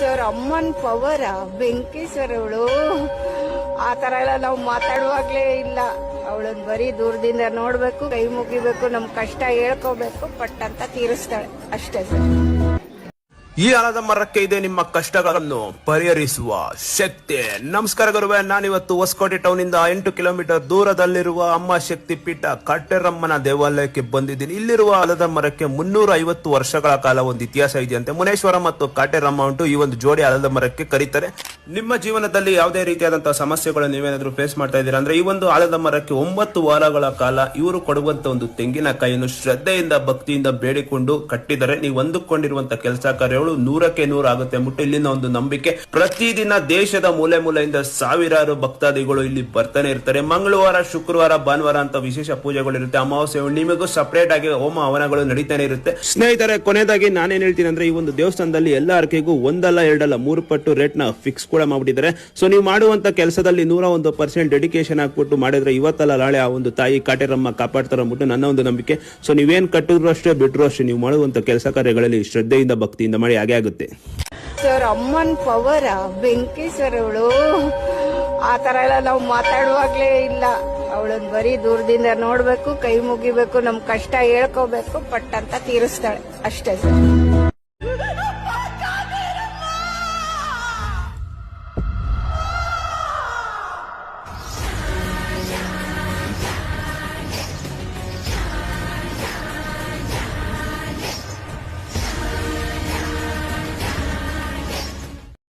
Sir ಅಮ್ಮನ್ power ಬೆಂಕಿ sir ಅವಳು. ಆ ತರ ಎಲ್ಲ ನಾವು ಮಾತಾಡುವಾಗ್ಲೇ ಇಲ್ಲ. ಅವಳನ್ನ ಬರೀ ದೂರದಿಂದ ನೋಡ್ಬೇಕು, ಕೈ ಮುಗಿಬೇಕು, ನಮ್ ಕಷ್ಟ ಹೇಳ್ಕೋಬೇಕು, ಪಟ್ ಅಂತ ತೀರಿಸ್ತಾಳೆ ಅಷ್ಟೇ ಸರ್. ಈ ಆಲದ ಮರಕ್ಕೆ ಇದೆ ನಿಮ್ಮ ಕಷ್ಟಗಳನ್ನು ಪರಿಹರಿಸುವ ಶಕ್ತಿ. ನಮಸ್ಕಾರ ಗುರುವೆ, ನಾನಿವತ್ತು ಹೊಸಕೋಟೆ ಟೌನ್ ಇಂದ 8 ಕಿಲೋಮೀಟರ್ ದೂರದಲ್ಲಿರುವ ಅಮ್ಮ ಶಕ್ತಿ ಪೀಠ ಕಾಟೇರಮ್ಮನ ದೇವಾಲಯಕ್ಕೆ ಬಂದಿದ್ದೀನಿ. ಇಲ್ಲಿರುವ ಆಲದ ಮರಕ್ಕೆ 350 ವರ್ಷಗಳ ಕಾಲ ಒಂದು ಇತಿಹಾಸ ಇದೆಯಂತೆ. ಮುನೇಶ್ವರ ಮತ್ತು ಕಾಟೇರಮ್ಮ ಉಂಟು ಈ ಒಂದು ಜೋಡಿ ಆಲದ ಮರಕ್ಕೆ ಕರೀತಾರೆ. ನಿಮ್ಮ ಜೀವನದಲ್ಲಿ ಯಾವುದೇ ರೀತಿಯಾದಂತಹ ಸಮಸ್ಯೆಗಳು ನೀವೇನಾದ್ರೂ ಫೇಸ್ ಮಾಡ್ತಾ ಇದ್ದೀರಾ ಅಂದ್ರೆ ಈ ಒಂದು ಆಲದ ಮರಕ್ಕೆ 9 ವಾರಗಳ ಕಾಲ ಇವರು ಕೊಡುವಂತ ಒಂದು ತೆಂಗಿನಕಾಯಿಯನ್ನು ಶ್ರದ್ಧೆಯಿಂದ ಭಕ್ತಿಯಿಂದ ಬೇಡಿಕೊಂಡು ಕಟ್ಟಿದರೆ ನೀವು ಅಂದುಕೊಂಡಿರುವಂತ ಕೆಲಸ ಕಾರ್ಯಗಳು 100ಕ್ಕೆ 100 ಆಗುತ್ತೆ ಅಂದ್ಬಿಟ್ಟು ಇಲ್ಲಿನ ಒಂದು ನಂಬಿಕೆ. ಪ್ರತಿದಿನ ದೇಶದ ಮೂಲೆ ಮೂಲೆಯಿಂದ ಸಾವಿರಾರು ಭಕ್ತಾದಿಗಳು ಇಲ್ಲಿ ಬರ್ತಾನೆ ಇರ್ತಾರೆ. ಮಂಗಳವಾರ, ಶುಕ್ರವಾರ, ಭಾನುವಾರ ಅಂತ ವಿಶೇಷ ಪೂಜೆಗಳು ಇರುತ್ತೆ. ಅಮಾವಾಸ್ಯೆ ನಿಮಗೂ ಸಪರೇಟ್ ಆಗಿ ಹೋಮ ಹವನಗಳು ನಡೀತಾನೆ ಇರುತ್ತೆ. ಸ್ನೇಹಿತರೆ, ಕೊನೆಯದಾಗಿ ನಾನೇನ್ ಹೇಳ್ತೀನಿ ಅಂದ್ರೆ ಈ ಒಂದು ದೇವಸ್ಥಾನದಲ್ಲಿ ಎಲ್ಲ ಅರ್ಕೆಗೂ 1 ಅಲ್ಲ 2 ಅಲ್ಲ 3 ಪಟ್ಟು ರೇಟ್ ನ ಫಿಕ್ಸ್ ಕೂಡ ಮಾಡ್ಬಿಟ್ಟಿದ್ದಾರೆ. ಸೊ ನೀವು ಮಾಡುವಂತ ಕೆಲಸದಲ್ಲಿ 101% ಡೆಡಿಕೇಶನ್ ಹಾಕ್ಬಿಟ್ಟು ಮಾಡಿದ್ರೆ ಇವತ್ತಲ್ಲ ನಾಳೆ ಆ ಒಂದು ತಾಯಿ ಕಾಟೇರಮ್ಮ ಕಾಪಾಡ್ತಾರೆ ಅಂದ್ಬಿಟ್ಟು ನನ್ನ ಒಂದು ನಂಬಿಕೆ. ಸೊ ನೀವೇನ್ ಕಟ್ಟಿದ್ರು ಅಷ್ಟೇ ಬಿಟ್ರು ಅಷ್ಟೇ ನೀವು ಮಾಡುವಂತ ಕೆಲಸ ಕಾರ್ಯಗಳಲ್ಲಿ ಶ್ರದ್ಧೆಯಿಂದ ಭಕ್ತಿಯಿಂದ ಮಾಡಿ ಹಾಗೆ ಆಗುತ್ತೆ. ಸರ್ ಅಮ್ಮನ್ ಪವರ ಬೆಂಕಿ ಸರ್ ಅವಳು. ಆ ತರ ಎಲ್ಲ ನಾವು ಮಾತಾಡುವಾಗ್ಲೇ ಇಲ್ಲ. ಅವಳನ್ನ ಬರೀ ದೂರದಿಂದ ನೋಡ್ಬೇಕು, ಕೈ ಮುಗಿಬೇಕು, ನಮ್ ಕಷ್ಟ ಹೇಳ್ಕೋಬೇಕು, ಪಟ್ ಅಂತ ತೀರಿಸ್ತಾಳೆ ಅಷ್ಟೇ ಸರ್.